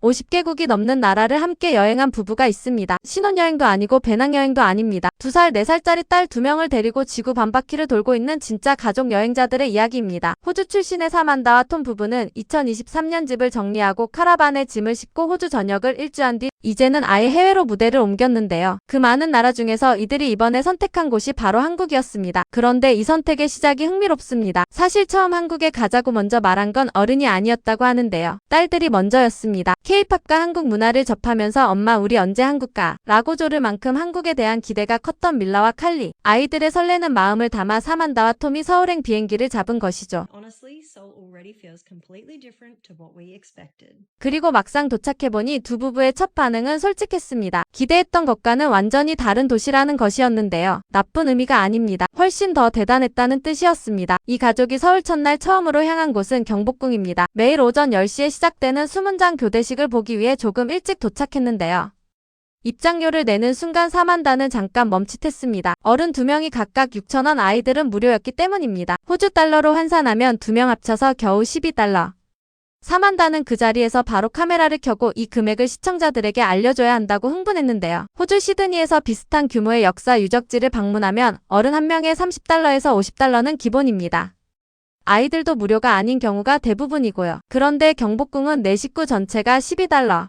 50개국이 넘는 나라를 함께 여행한 부부가 있습니다. 신혼여행도 아니고 배낭여행도 아닙니다. 2살, 4살짜리 딸 2명을 데리고 지구 반바퀴를 돌고 있는 진짜 가족 여행자들의 이야기입니다. 호주 출신의 사만다와 톰 부부는 2023년 집을 정리하고 카라반에 짐을 싣고 호주 전역을 일주한 뒤 이제는 아예 해외로 무대를 옮겼는데요. 그 많은 나라 중에서 이들이 이번에 선택한 곳이 바로 한국이었습니다. 그런데 이 선택의 시작이 흥미롭습니다. 사실 처음 한국에 가자고 먼저 말한 건 어른이 아니었다고 하는데요. 딸들이 먼저였습니다. K-팝과 한국 문화를 접하면서 엄마 우리 언제 한국 가? 라고 조를 만큼 한국에 대한 기대가 컸던 밀라와 칼리. 아이들의 설레는 마음을 담아 사만다와 톰이 서울행 비행기를 잡은 것이죠. 그리고 막상 도착해보니 두 부부의 첫 반응은 솔직했습니다. 기대했던 것과는 완전히 다른 도시라는 것이었는데요. 나쁜 의미가 아닙니다. 훨씬 더 대단했다는 뜻이었습니다. 이 가족이 서울 첫날 처음으로 향한 곳은 경복궁입니다. 매일 오전 10시에 시작되는 수문장 교대식을 보기 위해 조금 일찍 도착했는데요. 입장료를 내는 순간 사만다는 잠깐 멈칫했습니다. 어른 2명이 각각 6,000원, 아이들은 무료였기 때문입니다. 호주 달러로 환산하면 2명 합쳐서 겨우 12달러. 사만다는 그 자리에서 바로 카메라를 켜고 이 금액을 시청자들에게 알려줘야 한다고 흥분했는데요. 호주 시드니에서 비슷한 규모의 역사 유적지를 방문하면 어른 한 명에 30달러에서 50달러는 기본입니다. 아이들도 무료가 아닌 경우가 대부분이고요. 그런데 경복궁은 내 식구 전체가 12달러.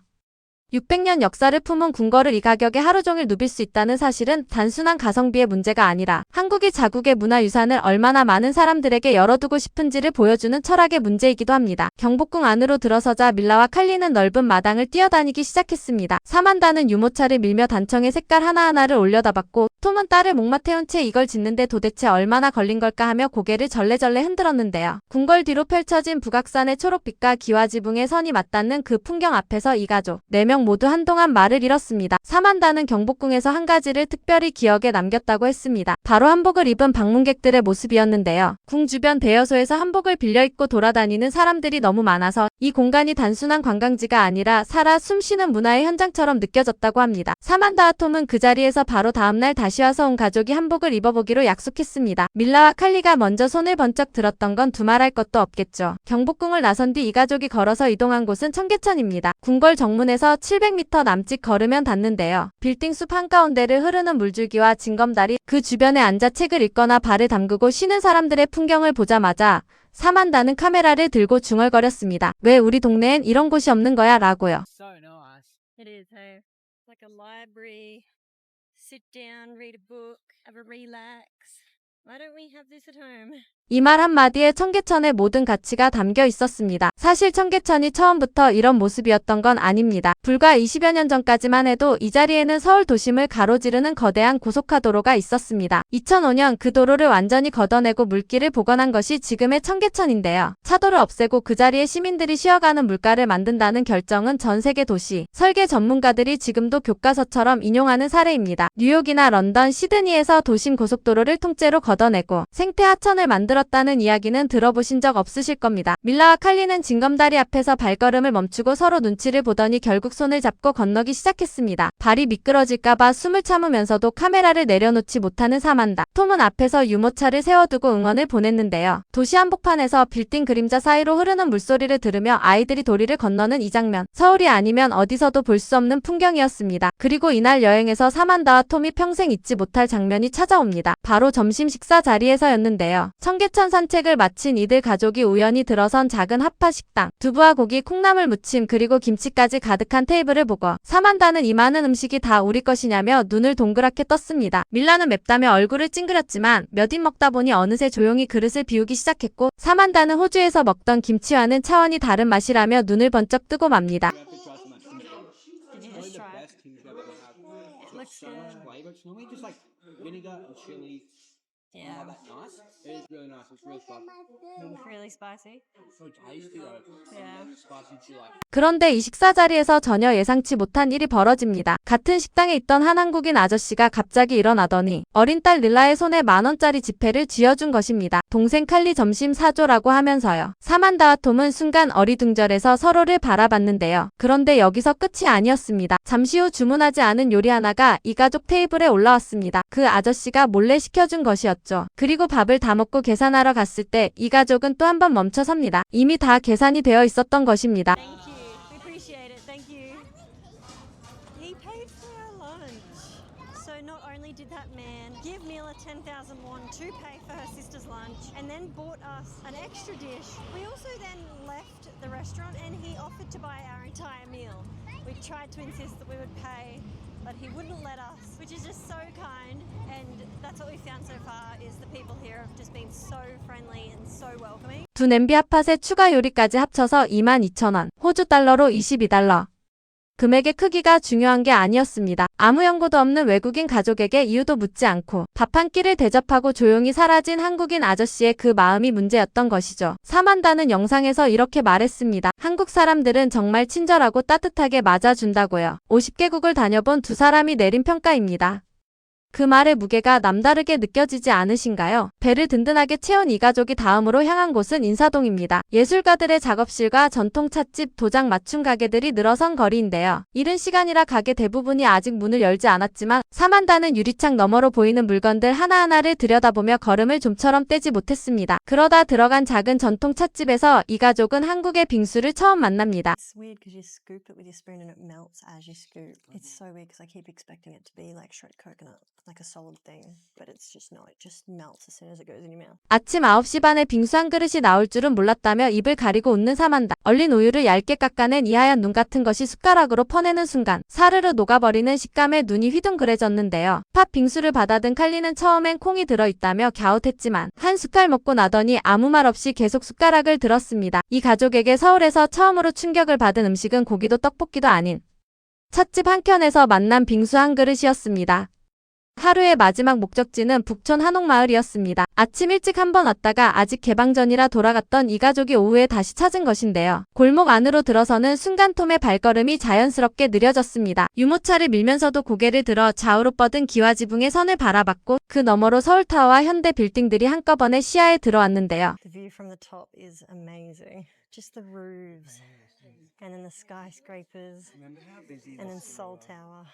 600년 역사를 품은 궁궐을 이 가격에 하루 종일 누빌 수 있다는 사실은 단순한 가성비의 문제가 아니라 한국이 자국의 문화유산을 얼마나 많은 사람들에게 열어두고 싶은지를 보여주는 철학의 문제이기도 합니다. 경복궁 안으로 들어서자 밀라와 칼리는 넓은 마당을 뛰어다니기 시작했습니다. 사만다는 유모차를 밀며 단청의 색깔 하나하나를 올려다봤고 톰은 딸을 목마 태운 채 이걸 짓는데 도대체 얼마나 걸린 걸까 하며 고개를 절레절레 흔들었는데요. 궁궐 뒤로 펼쳐진 북악산의 초록빛과 기와지붕의 선이 맞닿는 그 풍경 앞에서 이 가족 4명 모두 한동안 말을 잃었습니다. 사만다는 경복궁에서 한 가지를 특별히 기억에 남겼다고 했습니다. 바로 한복을 입은 방문객들의 모습이었는데요. 궁 주변 대여소에서 한복을 빌려 입고 돌아다니는 사람들이 너무 많아서 이 공간이 단순한 관광지가 아니라 살아 숨쉬는 문화의 현장처럼 느껴졌다고 합니다. 사만다와 톰은 그 자리에서 바로 다음날 다시 와서 온 가족이 한복을 입어보기로 약속했습니다. 밀라와 칼리가 먼저 손을 번쩍 들었던 건 두말할 것도 없겠죠. 경복궁을 나선 뒤 이 가족이 걸어서 이동한 곳은 청계천입니다. 궁궐 정문에서 700m 남짓 걸으면 닿는데요. 빌딩 숲 한가운데를 흐르는 물줄기와 징검다리, 그 주변에 앉아 책을 읽거나 발을 담그고 쉬는 사람들의 풍경을 보자마자 사만다는 카메라를 들고 중얼거렸습니다. 왜 우리 동네엔 이런 곳이 없는 거야? 라고요. It is, hey. Like a library, sit down, read a book, have a relax. Why don't we have this at home? 이 말 한마디에 청계천의 모든 가치가 담겨 있었습니다. 사실 청계천이 처음부터 이런 모습이었던 건 아닙니다. 불과 20여 년 전까지만 해도 이 자리에는 서울 도심을 가로지르는 거대한 고속화도로가 있었습니다. 2005년 그 도로를 완전히 걷어내고 물길을 복원한 것이 지금의 청계천인데요. 차도를 없애고 그 자리에 시민들이 쉬어가는 물가를 만든다는 결정은 전 세계 도시, 설계 전문가들이 지금도 교과서처럼 인용하는 사례입니다. 뉴욕이나 런던, 시드니에서 도심 고속도로를 통째로 걷어내고 생태 하천을 만들었다는 이야기는 들어보신 적 없으실 겁니다. 밀라와 칼리는 징검다리 앞에서 발걸음을 멈추고 서로 눈치를 보더니 결국 손을 잡고 건너기 시작했습니다. 발이 미끄러질까봐 숨을 참으면서도 카메라를 내려놓지 못하는 사만다. 톰은 앞에서 유모차를 세워두고 응원을 보냈는데요. 도시 한복판에서 빌딩 그림자 사이로 흐르는 물소리를 들으며 아이들이 도리를 건너는 이 장면. 서울이 아니면 어디서도 볼 수 없는 풍경이었습니다. 그리고 이날 여행에서 사만다와 톰이 평생 잊지 못할 장면이 찾아옵니다. 바로 점심 식사 자리에서였는데요. 청계천 산책을 마친 이들 가족이 우연히 들어선 작은 핫팟 식당. 두부와 고기, 콩나물 무침, 그리고 김치까지 가득한 테이블을 보고 사만다는 이 많은 음식이 다 우리 것이냐며 눈을 동그랗게 떴습니다. 밀라는 맵다며 얼굴을 찡그렸지만 몇 입 먹다 보니 어느새 조용히 그릇을 비우기 시작했고 사만다는 호주에서 먹던 김치와는 차원이 다른 맛이라며 눈을 번쩍 뜨고 맙니다. Did you just try it? It looks So much good. flavor. It's normally just like vinegar and chili. Yeah. Not that nice. It is really nice. It's real spicy. Really spicy. So tasty though. Yeah. Spicy chili. 그런데 이 식사 자리에서 전혀 예상치 못한 일이 벌어집니다. 같은 식당에 있던 한 한국인 아저씨가 갑자기 일어나더니 어린 딸 릴라의 손에 10,000원짜리 지폐를 쥐어준 것입니다. 동생 칼리 점심 사줘라고 하면서요. 사만다와 톰은 순간 어리둥절해서 서로를 바라봤는데요. 그런데 여기서 끝이 아니었습니다. 잠시 후 주문하지 않은 요리 하나가 이 가족 테이블에 올라왔습니다. 그 아저씨가 몰래 시켜준 것이었죠. 그리고 밥을 다 먹고 계산하러 갔을 때 이 가족은 또 한 번 멈춰섭니다. 이미 다 계산이 되어 있었던 것입니다. Thank you. We appreciate it. Thank Thank you. He paid for our lunch. So not only did that man give Mila 10,000 won to pay for her sister's lunch and then bought us an extra dish, we also then left the restaurant and he offered to buy our entire meal. We tried to insist that we would pay, but he wouldn't let us, which is just so kind. And that's what we found so far is the people here have just been so friendly and so welcoming. 두 냄비 핫팟에 추가 요리까지 합쳐서 22,000원, 호주 달러로 22달러. 금액의 크기가 중요한 게 아니었습니다. 아무 연고도 없는 외국인 가족에게 이유도 묻지 않고 밥 한 끼를 대접하고 조용히 사라진 한국인 아저씨의 그 마음이 문제였던 것이죠. 사만다는 영상에서 이렇게 말했습니다. 한국 사람들은 정말 친절하고 따뜻하게 맞아준다고요. 50개국을 다녀본 두 사람이 내린 평가입니다. 그 말의 무게가 남다르게 느껴지지 않으신가요? 배를 든든하게 채운 이 가족이 다음으로 향한 곳은 인사동입니다. 예술가들의 작업실과 전통 찻집, 도장 맞춤 가게들이 늘어선 거리인데요. 이른 시간이라 가게 대부분이 아직 문을 열지 않았지만 사만다는 유리창 너머로 보이는 물건들 하나하나를 들여다보며 걸음을 좀처럼 떼지 못했습니다. 그러다 들어간 작은 전통 찻집에서 이 가족은 한국의 빙수를 처음 만납니다. It's weird because you scoop it with your spoon and it melts as you scoop. It's so weird because I keep expecting it to be like shredded coconut, like a solid thing, but it's just not. It just melts as soon as it goes in your mouth. 아침 9시 반에 빙수 한 그릇이 나올 줄은 몰랐다며 입을 가리고 웃는 사만다. 얼린 우유를 얇게 깎아낸 이 하얀 눈 같은 것이 숟가락으로 퍼내는 순간 사르르 녹아버리는 식감에 눈이 휘둥그레졌는데요. 팥 빙수를 받아든 칼리는 처음엔 콩이 들어있다며 갸웃했지만 한 숟갈 먹고 나더니 아무 말 없이 계속 숟가락을 들었습니다. 이 가족에게 서울에서 처음으로 충격을 받은 음식은 고기도 떡볶이도 아닌 찻집 한켠에서 만난 빙수 한 그릇이었습니다. 하루의 마지막 목적지는 북촌 한옥마을이었습니다. 아침 일찍 한번 왔다가 아직 개방 전이라 돌아갔던 이 가족이 오후에 다시 찾은 것인데요. 골목 안으로 들어서는 순간 톰의 발걸음이 자연스럽게 느려졌습니다. 유모차를 밀면서도 고개를 들어 좌우로 뻗은 기와지붕의 선을 바라봤고 그 너머로 서울타워와 현대 빌딩들이 한꺼번에 시야에 들어왔는데요. The view from the top is amazing. Just the roofs and then the skyscrapers and then Seoul Tower.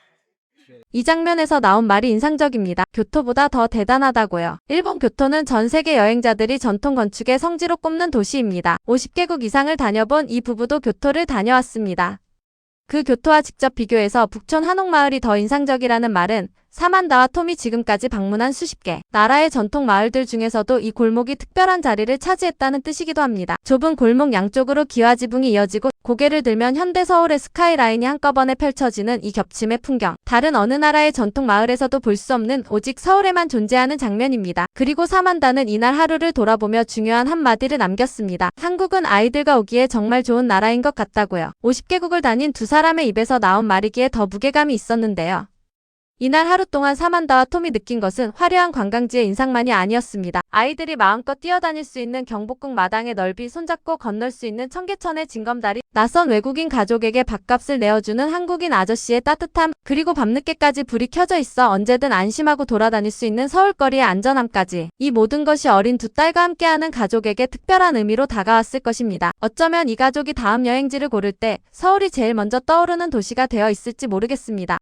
이 장면에서 나온 말이 인상적입니다. 교토보다 더 대단하다고요. 일본 교토는 전 세계 여행자들이 전통 건축의 성지로 꼽는 도시입니다. 50개국 이상을 다녀본 이 부부도 교토를 다녀왔습니다. 그 교토와 직접 비교해서 북촌 한옥마을이 더 인상적이라는 말은 사만다와 톰이 지금까지 방문한 수십 개 나라의 전통 마을들 중에서도 이 골목이 특별한 자리를 차지했다는 뜻이기도 합니다. 좁은 골목 양쪽으로 기와지붕이 이어지고 고개를 들면 현대 서울의 스카이라인이 한꺼번에 펼쳐지는 이 겹침의 풍경. 다른 어느 나라의 전통 마을에서도 볼 수 없는 오직 서울에만 존재하는 장면입니다. 그리고 사만다는 이날 하루를 돌아보며 중요한 한마디를 남겼습니다. 한국은 아이들과 오기에 정말 좋은 나라인 것 같다고요. 50개국을 다닌 두 사람의 입에서 나온 말이기에 더 무게감이 있었는데요. 이날 하루 동안 사만다와 톰이 느낀 것은 화려한 관광지의 인상만이 아니었습니다. 아이들이 마음껏 뛰어다닐 수 있는 경복궁 마당의 넓이, 손잡고 건널 수 있는 청계천의 징검다리, 낯선 외국인 가족에게 밥값을 내어주는 한국인 아저씨의 따뜻함, 그리고 밤늦게까지 불이 켜져 있어 언제든 안심하고 돌아다닐 수 있는 서울거리의 안전함까지. 이 모든 것이 어린 두 딸과 함께하는 가족에게 특별한 의미로 다가왔을 것입니다. 어쩌면 이 가족이 다음 여행지를 고를 때 서울이 제일 먼저 떠오르는 도시가 되어 있을지 모르겠습니다.